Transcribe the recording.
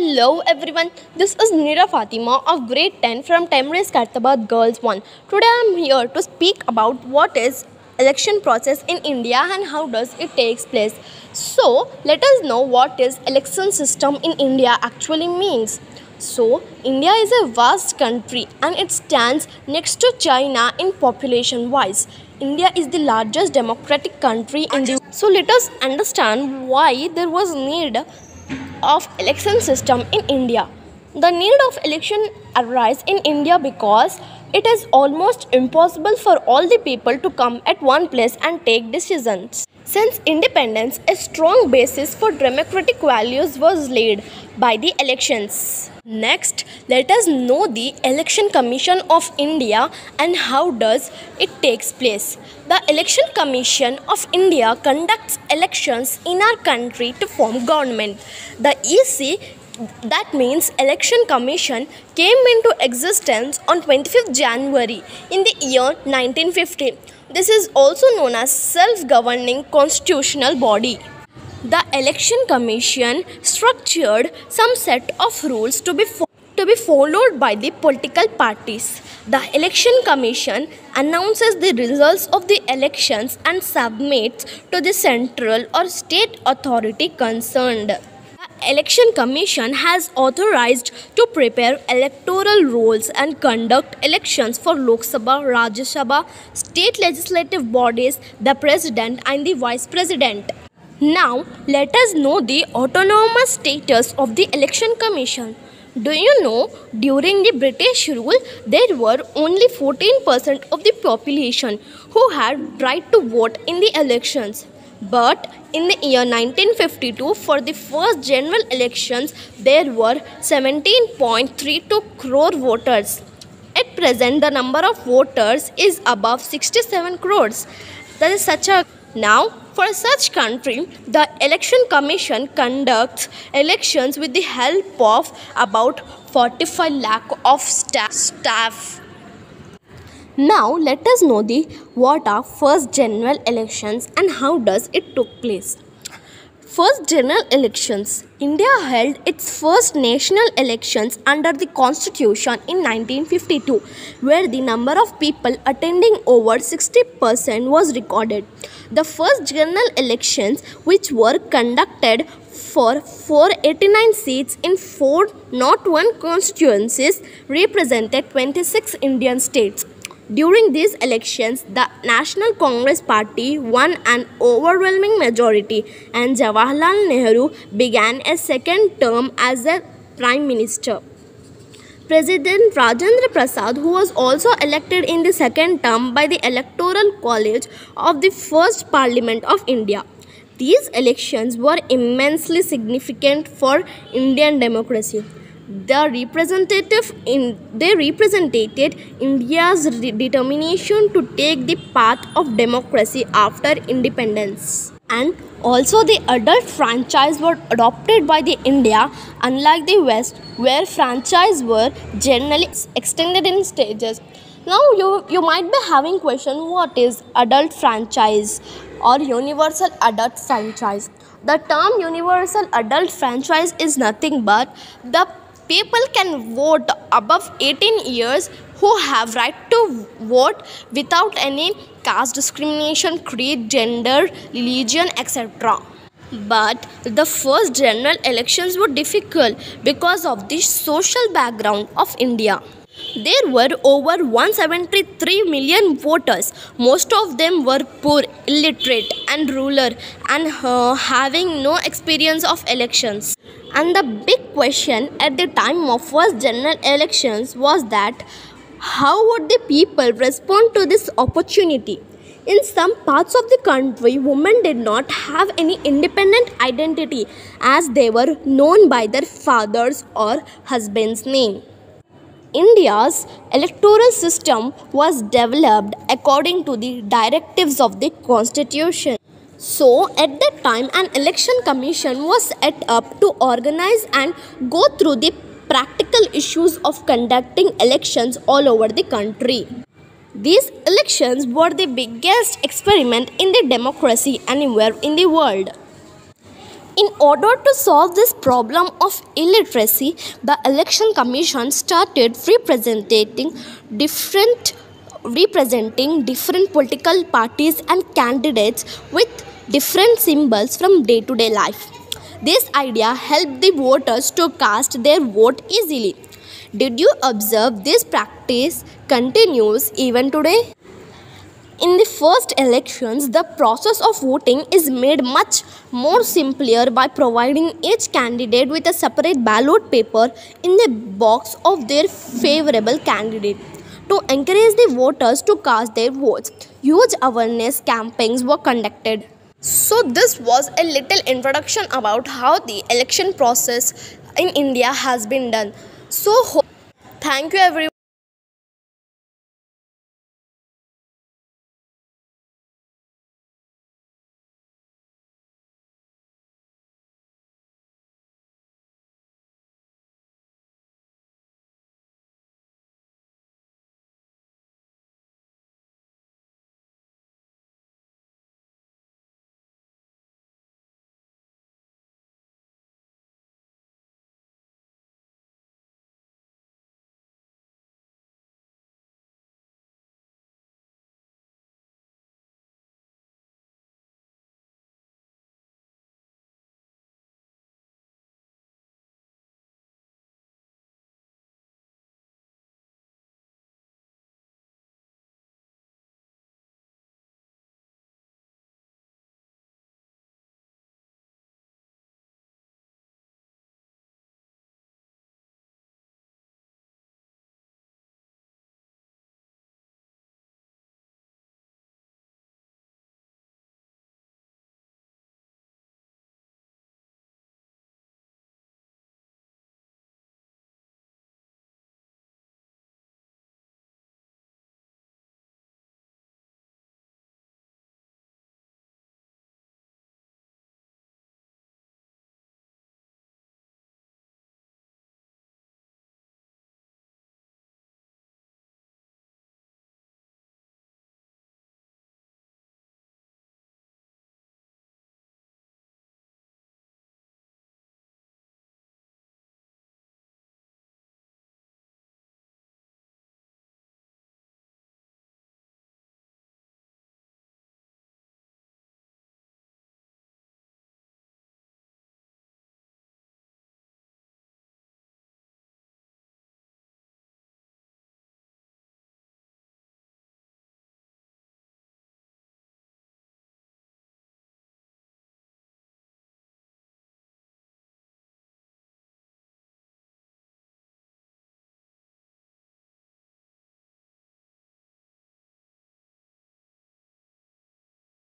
Hello everyone, this is Nira Fatima of grade 10 from Temres Kartabad Girls 1. Today I am here to speak about what is election process in India and how does it takes place. So let us know what is election system in India actually means. So India is a vast country and it stands next to China in population wise. India is the largest democratic country in the world. So let us understand why there was need of election system in India. The need of election arise in India because it is almost impossible for all the people to come at one place and take decisions. Since independence, a strong basis for democratic values was laid by the elections. Next, let us know the Election Commission of India and how does it takes place. The Election Commission of India conducts elections in our country to form government. The EC, that means Election Commission, came into existence on 25th January in the year 1950. This is also known as self-governing constitutional body. The Election Commission structured some set of rules to be followed by the political parties. The Election Commission announces the results of the elections and submits to the central or state authority concerned. The Election Commission has authorized to prepare electoral rolls and conduct elections for Lok Sabha, Rajya Sabha, state legislative bodies, the President and the Vice President. Now, let us know the autonomous status of the Election Commission. Do you know, during the British rule, there were only 14% of the population who had right to vote in the elections. But in the year 1952, for the first general elections, there were 17.32 crore voters. At present, the number of voters is above 67 crores. That is such a... Now, for such country, the Election Commission conducts elections with the help of about 45 lakh of staff. Now let us know what are first general elections and how does it took place. First general elections. India held its first national elections under the Constitution in 1952, where the number of people attending over 60% was recorded. The first general elections, which were conducted for 489 seats in 401 constituencies, represented 26 Indian states. During these elections, the National Congress Party won an overwhelming majority and Jawaharlal Nehru began a second term as a Prime Minister. President Rajendra Prasad, who was also elected in the second term by the Electoral College of the First Parliament of India. These elections were immensely significant for Indian democracy. They represented India's determination to take the path of democracy after independence. And also the adult franchise were adopted by the India, unlike the West, where franchise were generally extended in stages. Now you might be having question, what is adult franchise or universal adult franchise? The term universal adult franchise is nothing but the people can vote above 18 years who have right to vote without any caste discrimination, creed, gender, religion, etc. But the first general elections were difficult because of the social background of India. There were over 173 million voters. Most of them were poor, illiterate and rural and having no experience of elections. And the big question at the time of first general elections was that how would the people respond to this opportunity? In some parts of the country, women did not have any independent identity as they were known by their father's or husband's name. India's electoral system was developed according to the directives of the Constitution. So, at that time, an election commission was set up to organize and go through the practical issues of conducting elections all over the country. These elections were the biggest experiment in the democracy anywhere in the world. In order to solve this problem of illiteracy, the Election Commission started representing different political parties and candidates with different symbols from day-to-day life. This idea helped the voters to cast their vote easily. Did you observe this practice continues even today? In the first elections, the process of voting is made much more simpler by providing each candidate with a separate ballot paper in the box of their favorable candidate. To encourage the voters to cast their votes, huge awareness campaigns were conducted. So, this was a little introduction about how the election process in India has been done. So, thank you everyone.